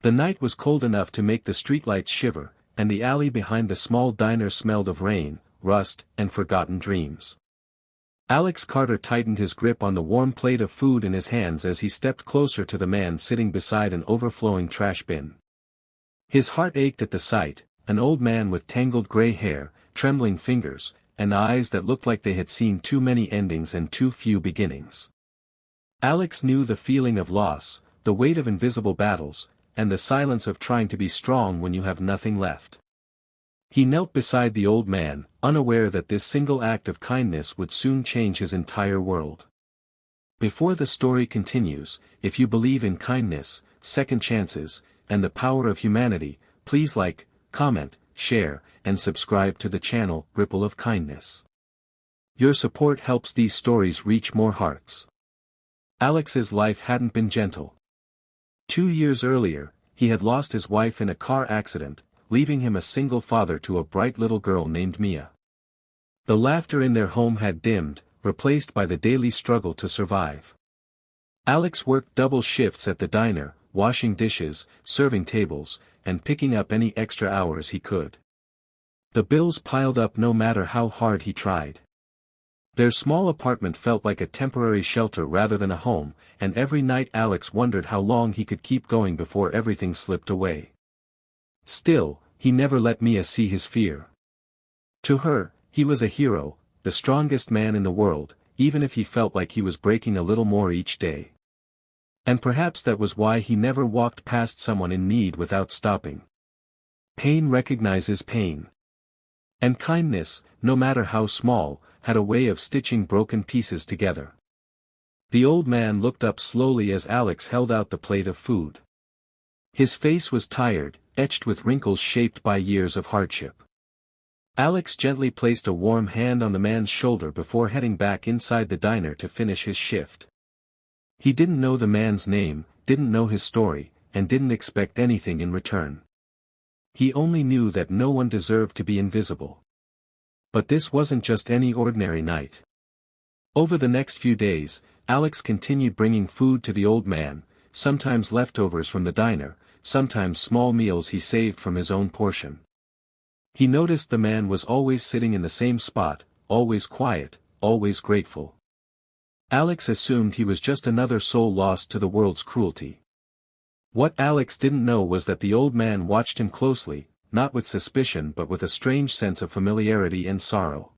The night was cold enough to make the streetlights shiver, and the alley behind the small diner smelled of rain, rust, and forgotten dreams. Alex Carter tightened his grip on the warm plate of food in his hands as he stepped closer to the man sitting beside an overflowing trash bin. His heart ached at the sight, an old man with tangled gray hair, trembling fingers, and eyes that looked like they had seen too many endings and too few beginnings. Alex knew the feeling of loss, the weight of invisible battles, and the silence of trying to be strong when you have nothing left. He knelt beside the old man, unaware that this single act of kindness would soon change his entire world. Before the story continues, if you believe in kindness, second chances, and the power of humanity, please like, comment, share, and subscribe to the channel Ripple of Kindness. Your support helps these stories reach more hearts. Alex's life hadn't been gentle. 2 years earlier, he had lost his wife in a car accident, leaving him a single father to a bright little girl named Mia. The laughter in their home had dimmed, replaced by the daily struggle to survive. Alex worked double shifts at the diner, washing dishes, serving tables, and picking up any extra hours he could. The bills piled up no matter how hard he tried. Their small apartment felt like a temporary shelter rather than a home, and every night Alex wondered how long he could keep going before everything slipped away. Still, he never let Mia see his fear. To her, he was a hero, the strongest man in the world, even if he felt like he was breaking a little more each day. And perhaps that was why he never walked past someone in need without stopping. Pain recognizes pain. And kindness, no matter how small, had a way of stitching broken pieces together. The old man looked up slowly as Alex held out the plate of food. His face was tired, etched with wrinkles shaped by years of hardship. Alex gently placed a warm hand on the man's shoulder before heading back inside the diner to finish his shift. He didn't know the man's name, didn't know his story, and didn't expect anything in return. He only knew that no one deserved to be invisible. But this wasn't just any ordinary night. Over the next few days, Alex continued bringing food to the old man, sometimes leftovers from the diner, sometimes small meals he saved from his own portion. He noticed the man was always sitting in the same spot, always quiet, always grateful. Alex assumed he was just another soul lost to the world's cruelty. What Alex didn't know was that the old man watched him closely, not with suspicion but with a strange sense of familiarity and sorrow.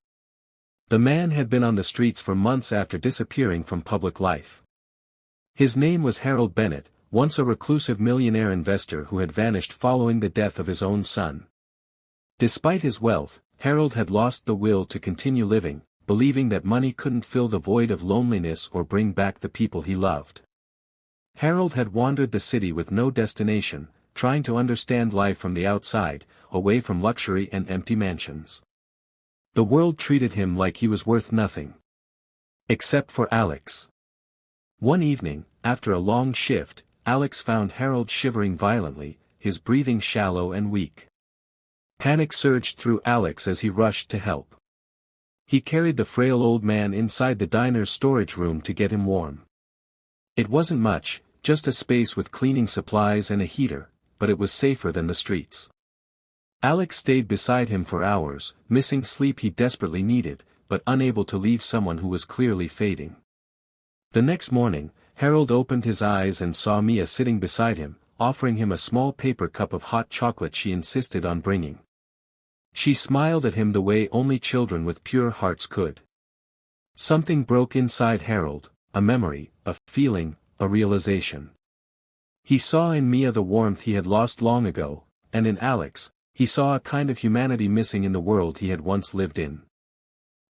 The man had been on the streets for months after disappearing from public life. His name was Harold Bennett, once a reclusive millionaire investor who had vanished following the death of his own son. Despite his wealth, Harold had lost the will to continue living, believing that money couldn't fill the void of loneliness or bring back the people he loved. Harold had wandered the city with no destination, trying to understand life from the outside, away from luxury and empty mansions. The world treated him like he was worth nothing. Except for Alex. One evening, after a long shift, Alex found Harold shivering violently, his breathing shallow and weak. Panic surged through Alex as he rushed to help. He carried the frail old man inside the diner's storage room to get him warm. It wasn't much, just a space with cleaning supplies and a heater, but it was safer than the streets. Alex stayed beside him for hours, missing sleep he desperately needed, but unable to leave someone who was clearly fading. The next morning, Harold opened his eyes and saw Mia sitting beside him, offering him a small paper cup of hot chocolate she insisted on bringing. She smiled at him the way only children with pure hearts could. Something broke inside Harold, a memory, a feeling, a realization. He saw in Mia the warmth he had lost long ago, and in Alex, he saw a kind of humanity missing in the world he had once lived in.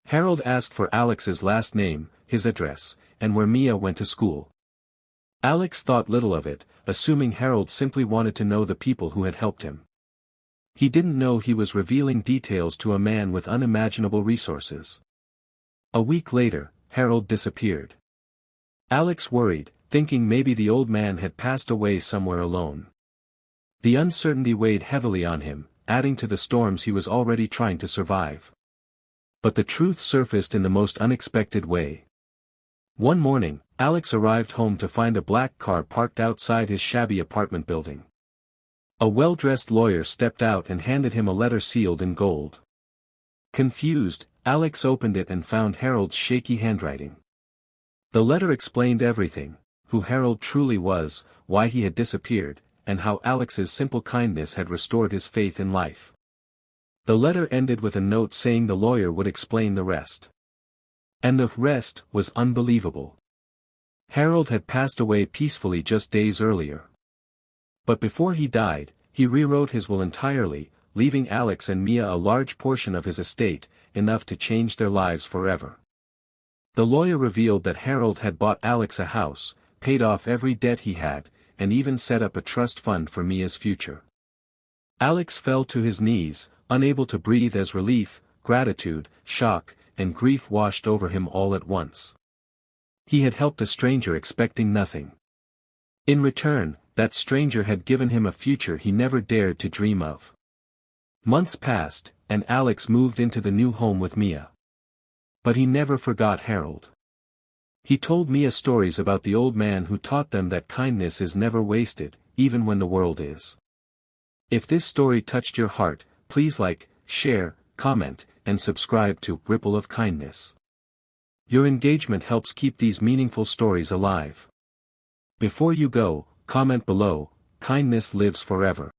Harold asked for Alex's last name, his address, and where Mia went to school. Alex thought little of it, assuming Harold simply wanted to know the people who had helped him. He didn't know he was revealing details to a man with unimaginable resources. A week later, Harold disappeared. Alex worried, thinking maybe the old man had passed away somewhere alone. The uncertainty weighed heavily on him, adding to the storms he was already trying to survive. But the truth surfaced in the most unexpected way. One morning, Alex arrived home to find a black car parked outside his shabby apartment building. A well-dressed lawyer stepped out and handed him a letter sealed in gold. Confused, Alex opened it and found Harold's shaky handwriting. The letter explained everything: who Harold truly was, why he had disappeared, and how Alex's simple kindness had restored his faith in life. The letter ended with a note saying the lawyer would explain the rest. And the rest was unbelievable. Harold had passed away peacefully just days earlier. But before he died, he rewrote his will entirely, leaving Alex and Mia a large portion of his estate, enough to change their lives forever. The lawyer revealed that Harold had bought Alex a house, paid off every debt he had, and even set up a trust fund for Mia's future. Alex fell to his knees, unable to breathe as relief, gratitude, shock, and grief washed over him all at once. He had helped a stranger expecting nothing. In return, that stranger had given him a future he never dared to dream of. Months passed, and Alex moved into the new home with Mia. But he never forgot Harold. He told Mia stories about the old man who taught them that kindness is never wasted, even when the world is. If this story touched your heart, please like, share, comment, and subscribe to Ripple of Kindness. Your engagement helps keep these meaningful stories alive. Before you go, comment below: kindness lives forever.